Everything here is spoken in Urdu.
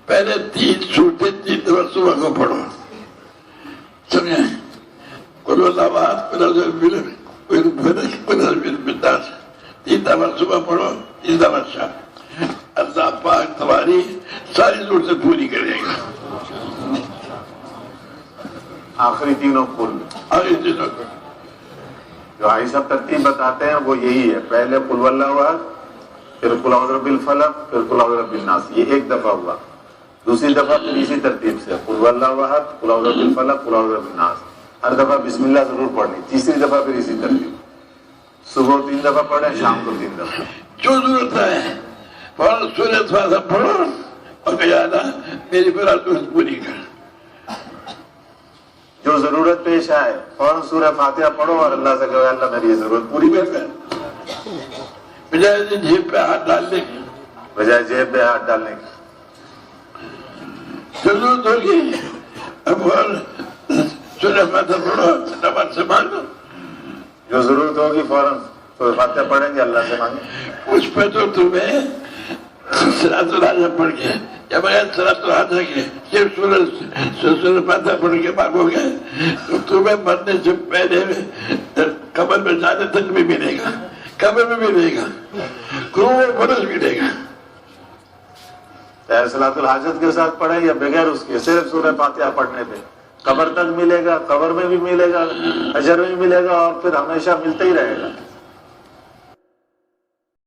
پہلے 3 صورتیں 3 دفعہ صبح کو پڑھو، سمجھے؟ قل اللہ احد، قل اعوذ برب الناس 3 دفعہ صبح پڑھو، 3 دفعہ شام۔ اللہ پاک تمہاری ساری ضرورتیں پوری کرے گا۔ آخری تینوں کل آگے دنوں کو جو بھائی صاحب ترتیب بتاتے ہیں وہ یہی ہے، پہلے قل واللہ احد، پھر قل اعوذ برب الفلق، پھر قل اعوذ برب الناس، یہ 1 دفعہ ہوا۔ دوسری دفعہ پھر اسی ترتیب سے قل واللہ احد، قل اعوذ برب الفلق، قل اعوذ برب الناس، ہر دفعہ بسم اللہ ضرور پڑھنی۔ تیسری دفعہ پھر اسی ترتیب، صبح 3 دفعہ پڑھیں، شام کو 3 دفعہ۔ جو ضرورت ہے فوراً سورۃ فاتحہ پڑھو اور کہ یا اللہ میری ضرورت پوری کر۔ جو ضرورت پیش آئے فوراً سورہ فاتحہ پڑھو اور اللہ سے کہو اللہ میری یہ ضرورت پوری کر، بجائے جیب پہ ہاتھ ڈالنے کی، بجائے جیب میں ہاتھ ڈالنے کی۔ ضرورت ہوگی اب سورہ فاتحہ پڑھو، نماز سے مانگو، جو ضرورت ہوگی فوراً سورہ فاتحہ پڑھیں گے، اللہ سے مانگیں۔ اس پہ تو تمہیں صراط الحاجہ پڑھ کے یا بغیر صراط الحاجہ کے صرف سورہ فاتحہ پڑھ کے مانگو گے تو تمہیں مرنے سے پہلے قبر میں جانے تک بھی ملے گا، قبر میں ملے گا، کروڑوں برس ملے گا۔ چاہے صلاۃ الحاجت کے ساتھ پڑھیں یا بغیر اس کے، صرف سورہ فاتحہ پڑھنے پہ قبر تک ملے گا، قبر میں بھی ملے گا، اجر میں بھی ملے گا، اور پھر ہمیشہ ملتا ہی رہے گا۔